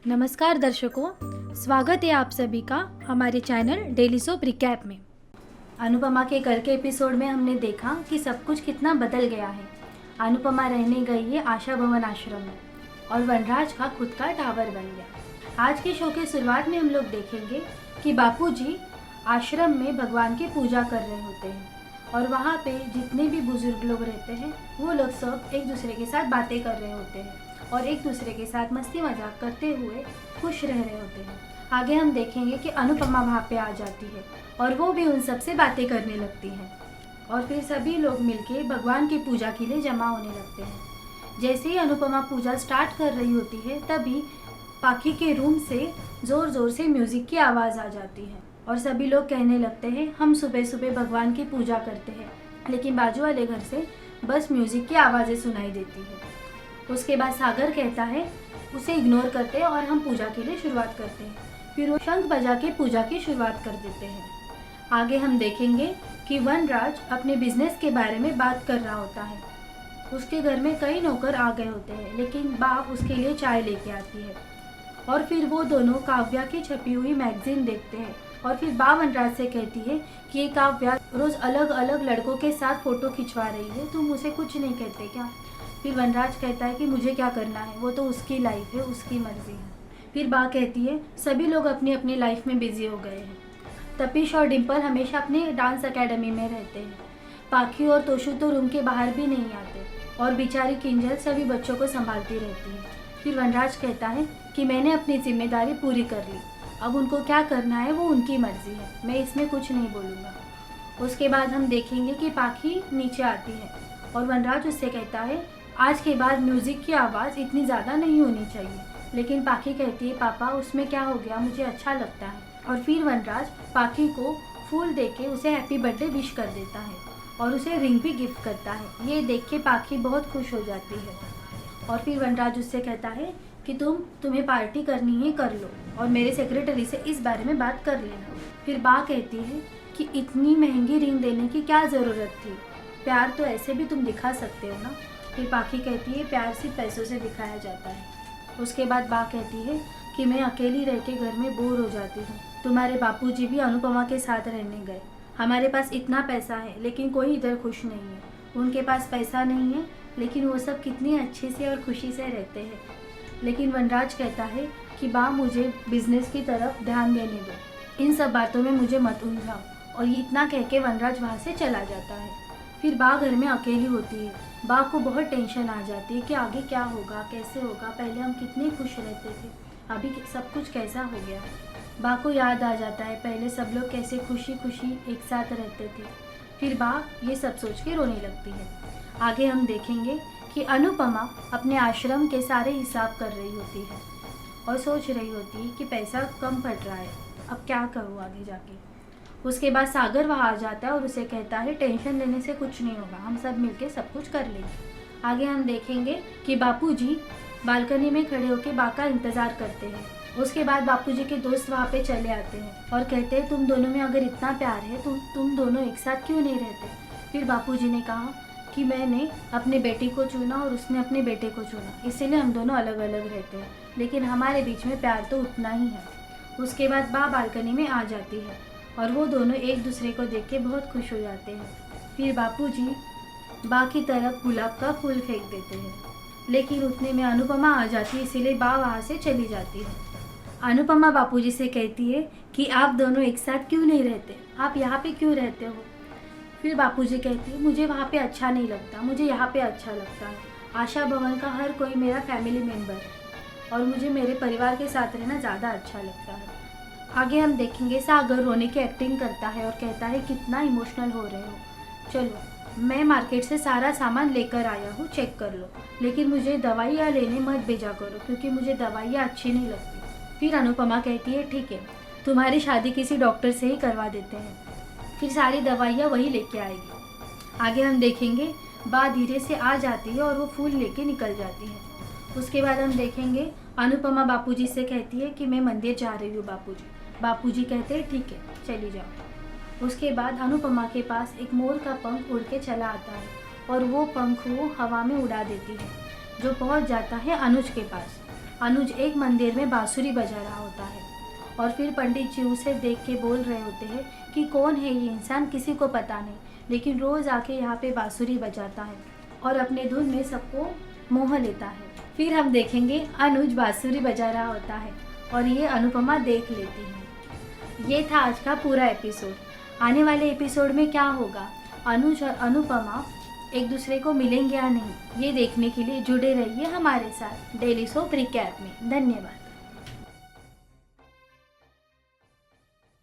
नमस्कार दर्शकों, स्वागत है आप सभी का हमारे चैनल डेली सोप रिकैप में। अनुपमा के कल के एपिसोड में हमने देखा कि सब कुछ कितना बदल गया है। अनुपमा रहने गई है आशा भवन आश्रम में और वनराज का खुद का टावर बन गया। आज के शो के शुरुआत में हम लोग देखेंगे कि बापूजी आश्रम में भगवान की पूजा कर रहे होते हैं और वहाँ पे जितने भी बुजुर्ग लोग रहते हैं वो लोग सब एक दूसरे के साथ बातें कर रहे होते हैं और एक दूसरे के साथ मस्ती मजाक करते हुए खुश रह रहे होते हैं। आगे हम देखेंगे कि अनुपमा वहाँ पे आ जाती है और वो भी उन सब से बातें करने लगती है और फिर सभी लोग मिलके भगवान की पूजा के लिए जमा होने लगते हैं। जैसे ही अनुपमा पूजा स्टार्ट कर रही होती है तभी पाखी के रूम से ज़ोर ज़ोर से म्यूज़िक की आवाज़ आ जाती है और सभी लोग कहने लगते हैं हम सुबह सुबह भगवान की पूजा करते हैं, लेकिन बाजू वाले घर से बस म्यूज़िक की आवाज़ें सुनाई देती है। उसके बाद सागर कहता है उसे इग्नोर करते हैं और हम पूजा के लिए शुरुआत करते हैं। फिर वो शंख बजा के पूजा की शुरुआत कर देते हैं। आगे हम देखेंगे कि वनराज अपने बिजनेस के बारे में बात कर रहा होता है। उसके घर में कई नौकर आ गए होते हैं, लेकिन बा उसके लिए चाय लेके आती है और फिर वो दोनों काव्या की छपी हुई मैगजीन देखते हैं और फिर बा वनराज से कहती है कि ये काव्या रोज़ अलग अलग लड़कों के साथ फ़ोटो खिंचवा रही है, तुम उसे कुछ नहीं कहते क्या? फिर वनराज कहता है कि मुझे क्या करना है, वो तो उसकी लाइफ है, उसकी मर्जी है। फिर बा कहती है सभी लोग अपनी अपनी लाइफ में बिजी हो गए हैं। तपीश और डिम्पल हमेशा अपने डांस एकेडमी में रहते हैं। पाखी और तोशु तो रूम के बाहर भी नहीं आते और बेचारी किंजल सभी बच्चों को संभालती रहती है। फिर वनराज कहता है कि मैंने अपनी जिम्मेदारी पूरी कर ली, अब उनको क्या करना है वो उनकी मर्जी है, मैं इसमें कुछ नहीं बोलूँगा। उसके बाद हम देखेंगे कि पाखी नीचे आती है और वनराज उससे कहता है आज के बाद म्यूज़िक की आवाज़ इतनी ज़्यादा नहीं होनी चाहिए, लेकिन पाखी कहती है पापा उसमें क्या हो गया, मुझे अच्छा लगता है। और फिर वनराज पाखी को फूल देके उसे हैप्पी बर्थडे विश कर देता है और उसे रिंग भी गिफ्ट करता है। ये देख के पाखी बहुत खुश हो जाती है और फिर वनराज उससे कहता है कि तुम्हें पार्टी करनी है कर लो और मेरे सेक्रेटरी से इस बारे में बात कर लेना। फिर बा कहती है कि इतनी महंगी रिंग देने की क्या ज़रूरत थी, प्यार तो ऐसे भी तुम दिखा सकते हो ना। फिर पाखी कहती है प्यार सिर्फ पैसों से दिखाया जाता है। उसके बाद बा कहती है कि मैं अकेली रह के घर में बोर हो जाती हूँ, तुम्हारे बापूजी भी अनुपमा के साथ रहने गए, हमारे पास इतना पैसा है लेकिन कोई इधर खुश नहीं है, उनके पास पैसा नहीं है लेकिन वो सब कितनी अच्छे से और खुशी से रहते हैं। लेकिन वनराज कहता है कि बा मुझे बिजनेस की तरफ ध्यान देने दो, इन सब बातों में मुझे मत उलझाओ। और ये इतना कह के वनराज वहाँ से चला जाता है। फिर बा घर में अकेली होती है। बा को बहुत टेंशन आ जाती है कि आगे क्या होगा, कैसे होगा, पहले हम कितने खुश रहते थे, अभी सब कुछ कैसा हो गया। बा को याद आ जाता है पहले सब लोग कैसे खुशी खुशी एक साथ रहते थे। फिर बा ये सब सोच के रोने लगती है। आगे हम देखेंगे कि अनुपमा अपने आश्रम के सारे हिसाब कर रही होती है और सोच रही होती है कि पैसा कम पड़ रहा है, अब क्या करूँ आगे जाके। उसके बाद सागर वहाँ आ जाता है और उसे कहता है टेंशन लेने से कुछ नहीं होगा, हम सब मिलके सब कुछ कर लेंगे। आगे हम देखेंगे कि बापूजी बालकनी में खड़े होकर बा का इंतज़ार करते हैं। उसके बाद बापूजी के दोस्त वहाँ पे चले आते हैं और कहते हैं तुम दोनों में अगर इतना प्यार है तो तुम दोनों एक साथ क्यों नहीं रहते। फिर बापूजी ने कहा कि मैंने अपने बेटी को चुना और उसने अपने बेटे को चुना, इसीलिए हम दोनों अलग अलग रहते हैं, लेकिन हमारे बीच में प्यार तो उतना ही है। उसके बाद बा बालकनी में आ जाती है और वो दोनों एक दूसरे को देख के बहुत खुश हो जाते हैं। फिर बापूजी बा की तरफ गुलाब का फूल फेंक देते हैं, लेकिन उतने में अनुपमा आ जाती है, इसीलिए बा वहाँ से चली जाती है। अनुपमा बापूजी से कहती है कि आप दोनों एक साथ क्यों नहीं रहते, आप यहाँ पे क्यों रहते हो। फिर बापूजी कहती है मुझे वहाँ पे अच्छा नहीं लगता, मुझे यहाँ पे अच्छा लगता है। आशा भवन का हर कोई मेरा फैमिली मेम्बर है और मुझे मेरे परिवार के साथ रहना ज़्यादा अच्छा लगता है। आगे हम देखेंगे सागर रोने की एक्टिंग करता है और कहता है कितना इमोशनल हो रहे हो, चलो मैं मार्केट से सारा सामान लेकर आया हूँ, चेक कर लो, लेकिन मुझे दवाइयाँ लेने मत भेजा करो क्योंकि मुझे दवाइयाँ अच्छी नहीं लगती। फिर अनुपमा कहती है ठीक है, तुम्हारी शादी किसी डॉक्टर से ही करवा देते हैं, फिर सारी दवाइयाँ वही लेके आएगी। आगे हम देखेंगे बा धीरे से आ जाती है और वो फूल लेके निकल जाती है। उसके बाद हम देखेंगे अनुपमा बापूजी से कहती है कि मैं मंदिर जा रही हूँ बापूजी। बापूजी कहते हैं ठीक है चली जाओ। उसके बाद अनुपमा के पास एक मोर का पंख उड़ के चला आता है और वो पंख वो हवा में उड़ा देती है, जो पहुंच जाता है अनुज के पास। अनुज एक मंदिर में बांसुरी बजा रहा होता है और फिर पंडित जी उसे देख के बोल रहे होते हैं कि कौन है ये इंसान, किसी को पता नहीं, लेकिन रोज़ आके यहाँ पे बांसुरी बजाता है और अपने धुन में सबको मोह लेता है। फिर हम देखेंगे अनुज बांसुरी बजा रहा होता है और ये अनुपमा देख लेती है। ये था आज का पूरा एपिसोड। आने वाले एपिसोड में क्या होगा, अनुज और अनुपमा एक दूसरे को मिलेंगे या नहीं, ये देखने के लिए जुड़े रहिए हमारे साथ डेली सोप रिकैप में। धन्यवाद।